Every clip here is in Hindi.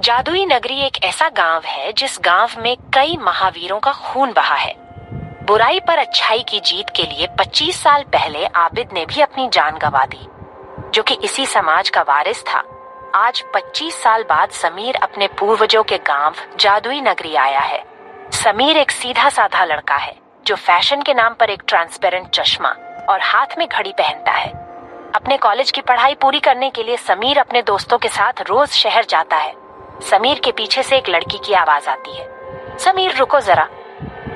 जादुई नगरी एक ऐसा गांव है जिस गांव में कई महावीरों का खून बहा है। बुराई पर अच्छाई की जीत के लिए 25 साल पहले आबिद ने भी अपनी जान गंवा दी, जो कि इसी समाज का वारिस था। आज 25 साल बाद समीर अपने पूर्वजों के गांव जादुई नगरी आया है। समीर एक सीधा साधा लड़का है जो फैशन के नाम पर एक ट्रांसपेरेंट चश्मा और हाथ में घड़ी पहनता है। अपने कॉलेज की पढ़ाई पूरी करने के लिए समीर अपने दोस्तों के साथ रोज शहर जाता है। समीर के पीछे से एक लड़की की आवाज आती है, समीर रुको जरा।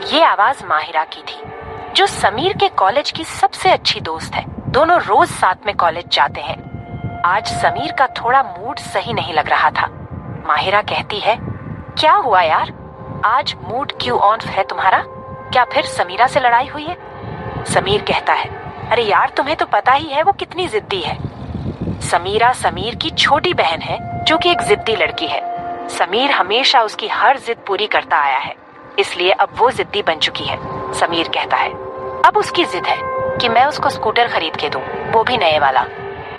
ये आवाज माहिरा की थी, जो समीर के कॉलेज की सबसे अच्छी दोस्त है। दोनों रोज साथ में कॉलेज जाते हैं। आज समीर का थोड़ा मूड सही नहीं लग रहा था। माहिरा कहती है, क्या हुआ यार, आज मूड क्यों ऑन है तुम्हारा? क्या फिर समीरा से लड़ाई हुई है? समीर कहता है, अरे यार तुम्हें तो पता ही है वो कितनी जिद्दी है। समीरा समीर की छोटी बहन है जो कि एक जिद्दी लड़की है। समीर हमेशा उसकी हर जिद पूरी करता आया है, इसलिए अब वो जिद्दी बन चुकी है। समीर कहता है, अब उसकी जिद है कि मैं उसको स्कूटर खरीद के दूं, वो भी नए वाला।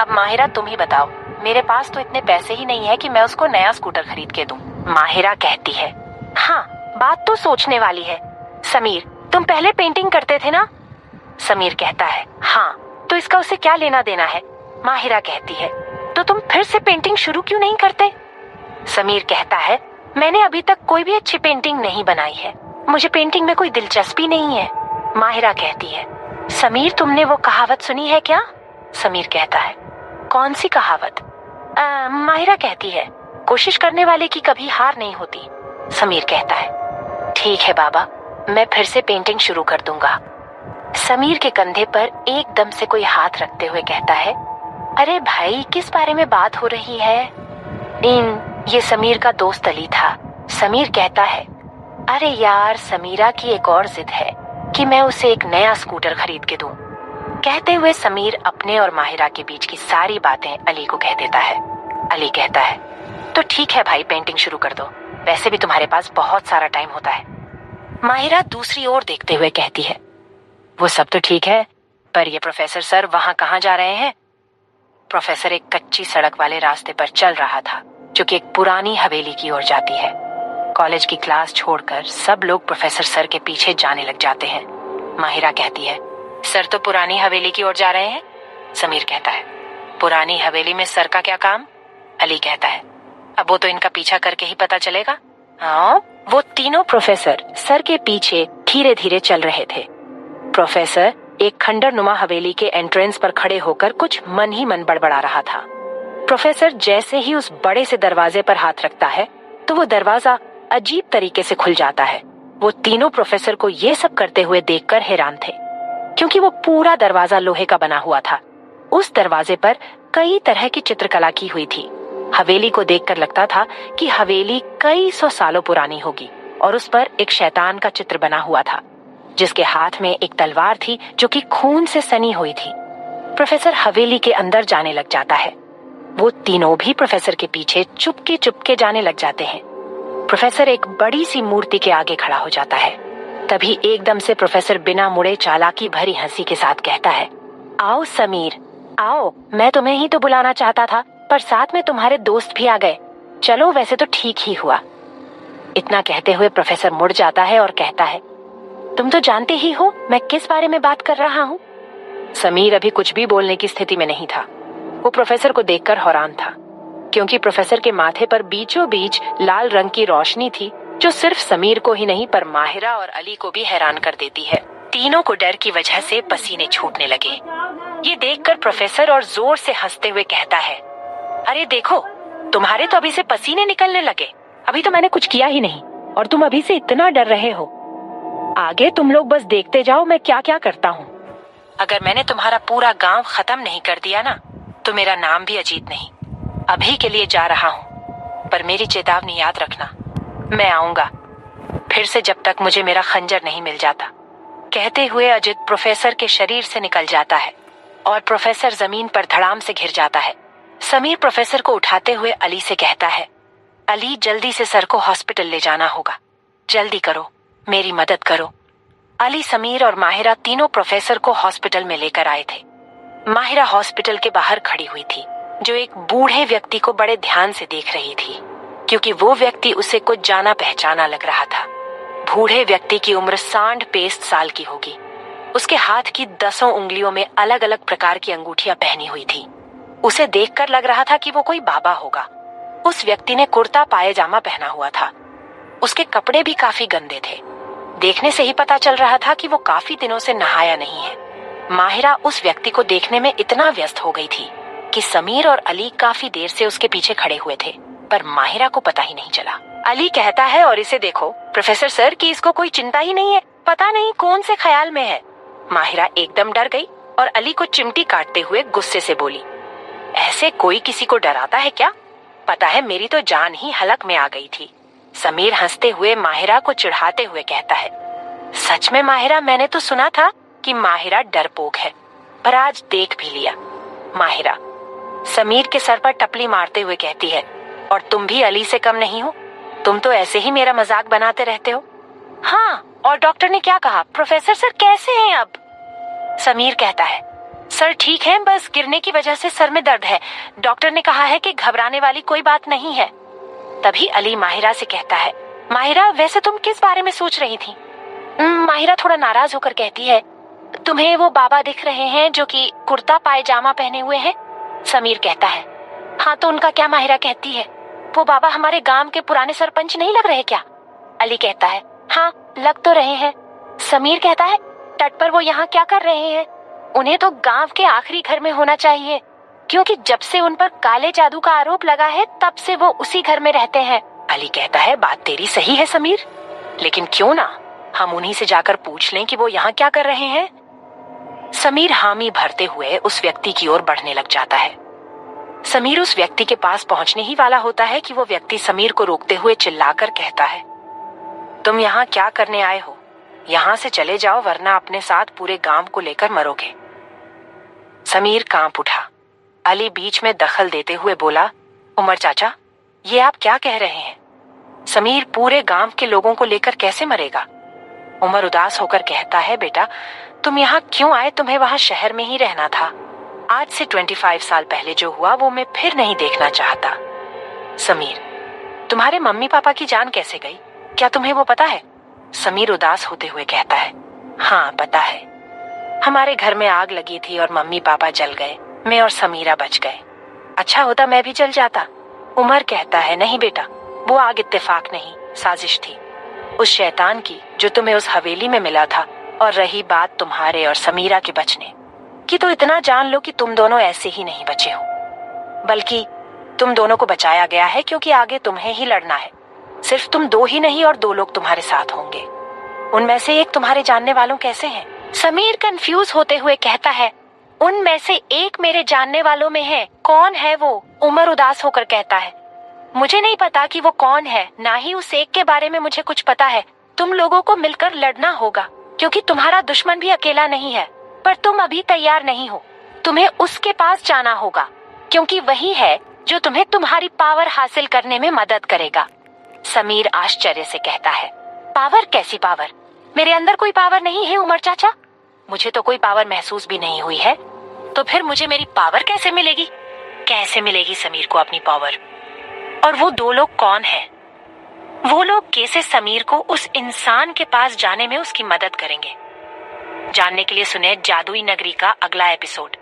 अब माहिरा तुम ही बताओ, मेरे पास तो इतने पैसे ही नहीं है कि मैं उसको नया स्कूटर खरीद के दूं। माहिरा कहती है, हाँ बात तो सोचने वाली है। समीर तुम पहले पेंटिंग करते थे ना? समीर कहता है, हाँ तो इसका उसे क्या लेना देना है? माहिरा कहती है, तो तुम फिर से पेंटिंग शुरू क्यों नहीं करते? समीर कहता है, मैंने अभी तक कोई भी अच्छी पेंटिंग नहीं बनाई है, मुझे पेंटिंग में कोई दिलचस्पी नहीं है। माहिरा कहती है, समीर तुमने वो कहावत सुनी है क्या? समीर कहता है, कौन सी कहावत? माहिरा कहती है, कोशिश करने वाले की कभी हार नहीं होती। समीर कहता है, ठीक है बाबा, मैं फिर से पेंटिंग शुरू कर दूंगा। समीर के कंधे पर एकदम से कोई हाथ रखते हुए कहता है, अरे भाई किस बारे में बात हो रही है? ये समीर का दोस्त अली था। समीर कहता है, अरे यार समीरा की एक और जिद है कि मैं उसे एक नया स्कूटर खरीद के दूं। कहते हुए समीर अपने और माहिरा के बीच की सारी बातें अली को कह देता है। अली कहता है, तो ठीक है भाई पेंटिंग शुरू कर दो, वैसे भी तुम्हारे पास बहुत सारा टाइम होता है। माहिरा दूसरी ओर देखते हुए कहती है, वो सब तो ठीक है, पर ये प्रोफेसर सर वहां कहाँ जा रहे हैं? प्रोफेसर एक कच्ची सड़क वाले रास्ते पर चल रहा था, जो कि एक पुरानी हवेली की ओर जाती है। कॉलेज की क्लास छोड़कर सब लोग प्रोफेसर सर के पीछे जाने लग जाते हैं। माहिरा कहती है, सर तो पुरानी हवेली की ओर जा रहे हैं। समीर कहता है, पुरानी हवेली में सर का क्या काम? अली कहता है, अब वो तो इनका पीछा करके ही पता चलेगा। हाँ, वो तीनों प्रोफेसर सर के पीछे धीरे धीरे चल रहे थे। प्रोफेसर एक खंडर नुमा हवेली के एंट्रेंस पर खड़े होकर कुछ मन ही मन बड़बड़ा रहा था। प्रोफेसर जैसे ही उस बड़े से दरवाजे पर हाथ रखता है तो वो दरवाजा अजीब तरीके से खुल जाता है। वो तीनों प्रोफेसर को ये सब करते हुए देखकर हैरान थे, क्योंकि वो पूरा दरवाजा लोहे का बना हुआ था। उस दरवाजे पर कई तरह की चित्रकला की हुई थी। हवेली को देखकर लगता था कि हवेली कई सौ सालों पुरानी होगी, और उस पर एक शैतान का चित्र बना हुआ था, जिसके हाथ में एक तलवार थी जो कि खून से सनी हुई थी। प्रोफेसर हवेली के अंदर जाने लग जाता है। वो तीनों भी प्रोफेसर के पीछे चुपके चुपके जाने लग जाते हैं। प्रोफेसर एक बड़ी सी मूर्ति के आगे खड़ा हो जाता है। तभी एकदम से प्रोफेसर बिना मुड़े चालाकी भरी हंसी के साथ कहता है, आओ समीर आओ, मैं तुम्हें ही तो बुलाना चाहता था, पर साथ में तुम्हारे दोस्त भी आ गए। चलो वैसे तो ठीक ही हुआ। इतना कहते हुए प्रोफेसर मुड़ जाता है और कहता है, तुम तो जानते ही हो मैं किस बारे में बात कर रहा हूँ। समीर अभी कुछ भी बोलने की स्थिति में नहीं था। वो प्रोफेसर को देखकर हैरान था, क्योंकि प्रोफेसर के माथे पर बीचों बीच लाल रंग की रोशनी थी, जो सिर्फ समीर को ही नहीं पर माहिरा और अली को भी हैरान कर देती है। तीनों को डर की वजह से पसीने छूटने लगे। ये देखकर प्रोफेसर और जोर से हंसते हुए कहता है, अरे देखो, तुम्हारे तो अभी से पसीने निकलने लगे। अभी तो मैंने कुछ किया ही नहीं और तुम अभी से इतना डर रहे हो। आगे तुम लोग बस देखते जाओ मैं क्या क्या करता हूँ। अगर मैंने तुम्हारा पूरा गांव खत्म नहीं कर दिया ना, तो मेरा नाम भी अजीत नहीं। अभी के लिए जा रहा हूँ, पर मेरी चेतावनी याद रखना, मैं आऊंगा फिर से जब तक मुझे मेरा खंजर नहीं मिल जाता। कहते हुए अजित प्रोफेसर के शरीर से निकल जाता है और प्रोफेसर जमीन पर धड़ाम से गिर जाता है। समीर प्रोफेसर को उठाते हुए अली से कहता है, अली जल्दी से सर को हॉस्पिटल ले जाना होगा, जल्दी करो, मेरी मदद करो। अली, समीर और माहिरा तीनों प्रोफेसर को हॉस्पिटल में लेकर आए थे। माहिरा हॉस्पिटल के बाहर खड़ी हुई थी, जो एक बूढ़े व्यक्ति को बड़े ध्यान से देख रही थी। क्योंकि वो व्यक्ति उसे कुछ जाना पहचाना लग रहा था। बूढ़े व्यक्ति की उम्र 60-65 साल की होगी। उसके हाथ की 10 उंगलियों में अलग अलग प्रकार की अंगूठियां पहनी हुई थी। उसे देखकर लग रहा था कि वो कोई बाबा होगा। उस व्यक्ति ने कुर्ता पायजामा पहना हुआ था। उसके कपड़े भी काफी गंदे थे। देखने से ही पता चल रहा था कि वो काफी दिनों से नहाया नहीं है। माहिरा उस व्यक्ति को देखने में इतना व्यस्त हो गई थी कि समीर और अली काफी देर से उसके पीछे खड़े हुए थे, पर माहिरा को पता ही नहीं चला। अली कहता है, और इसे देखो प्रोफेसर सर कि इसको कोई चिंता ही नहीं है, पता नहीं कौन से ख्याल में है। माहिरा एकदम डर गई और अली को चिमटी काटते हुए गुस्से से बोली, ऐसे कोई किसी को डराता है क्या? पता है मेरी तो जान ही हलक में आ गई थी। समीर हंसते हुए माहिरा को चिढ़ाते हुए कहता है, सच में माहिरा, मैंने तो सुना था कि माहिरा डरपोक है, पर आज देख भी लिया। माहिरा समीर के सर पर टपली मारते हुए कहती है, और तुम भी अली से कम नहीं हो, तुम तो ऐसे ही मेरा मजाक बनाते रहते हो। हाँ, और डॉक्टर ने क्या कहा? प्रोफेसर सर कैसे हैं अब? समीर कहता है, सर ठीक है, बस गिरने की वजह से सर में दर्द है। डॉक्टर ने कहा है कि घबराने वाली कोई बात नहीं है। तभी अली माहिरा से कहता है, माहिरा वैसे तुम किस बारे में सोच रही थी? माहिरा थोड़ा नाराज होकर कहती है, तुम्हें वो बाबा दिख रहे हैं जो कि कुर्ता पायजामा पहने हुए हैं? समीर कहता है, हाँ तो उनका क्या? माहिरा कहती है, वो बाबा हमारे गांव के पुराने सरपंच नहीं लग रहे क्या? अली कहता है, हाँ लग तो रहे हैं। समीर कहता है, तट पर वो यहाँ क्या कर रहे हैं? उन्हें तो गांव के आखिरी घर में होना चाहिए, क्योंकि जब से उन पर काले जादू का आरोप लगा है तब से वो उसी घर में रहते हैं। अली कहता है, बात तेरी सही है समीर, लेकिन क्यों ना हम उन्हीं से जाकर पूछ लें कि वो यहाँ क्या कर रहे हैं। समीर हामी भरते हुए उस व्यक्ति की ओर बढ़ने लग जाता है। समीर उस व्यक्ति के पास पहुंचने ही वाला होता है कि वो व्यक्ति समीर को रोकते हुए चिल्लाकर कहता है, तुम यहाँ क्या करने आए हो? यहाँ से चले जाओ, वरना अपने साथ पूरे गांव को लेकर मरोगे। समीर कांप उठा। अली बीच में दखल देते हुए बोला, उमर चाचा, ये आप क्या कह रहे हैं? समीर पूरे गांव के लोगों को लेकर कैसे मरेगा? उमर उदास होकर कहता है, बेटा तुम यहाँ क्यों आए? तुम्हें वहां शहर में ही रहना था। आज से 25 साल पहले जो हुआ वो मैं फिर नहीं देखना चाहता। समीर, तुम्हारे मम्मी पापा की जान कैसे गई? क्या तुम्हें वो पता है? समीर उदास होते हुए कहता है, हाँ पता है। हमारे घर में आग लगी थी और मम्मी पापा जल गए, मैं और समीरा बच गए। अच्छा होता मैं भी जल जाता। उमर कहता है, नहीं बेटा, वो आग इत्तेफाक नहीं, साजिश थी उस शैतान की जो तुम्हें उस हवेली में मिला था। और रही बात तुम्हारे और समीरा के बचने की, तो इतना जान लो कि तुम दोनों ऐसे ही नहीं बचे हो, बल्कि तुम दोनों को बचाया गया है, क्योंकि आगे तुम्हें ही लड़ना है। सिर्फ तुम दो ही नहीं और 2 लोग तुम्हारे साथ होंगे। उनमें से एक तुम्हारे जानने वालों कैसे हैं? समीर कंफ्यूज होते हुए कहता है, उनमें से एक मेरे जानने वालों में है। कौन है वो? उमर उदास होकर कहता है, मुझे नहीं पता कि वो कौन है, ना ही उस एक के बारे में मुझे कुछ पता है। तुम लोगों को मिलकर लड़ना होगा, क्योंकि तुम्हारा दुश्मन भी अकेला नहीं है। पर तुम अभी तैयार नहीं हो। तुम्हें उसके पास जाना होगा, क्योंकि वही है जो तुम्हें तुम्हारी पावर हासिल करने में मदद करेगा। समीर आश्चर्य से कहता है, पावर? कैसी पावर? मेरे अंदर कोई पावर नहीं है उमर चाचा। मुझे तो कोई पावर महसूस भी नहीं हुई है। तो फिर मुझे मेरी पावर कैसे मिलेगी? कैसे मिलेगी समीर को अपनी पावर? और वो 2 लोग कौन हैं? वो लोग कैसे समीर को उस इंसान के पास जाने में उसकी मदद करेंगे? जानने के लिए सुने जादुई नगरी का अगला एपिसोड,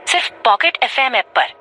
सिर्फ पॉकेट FM ऐप पर।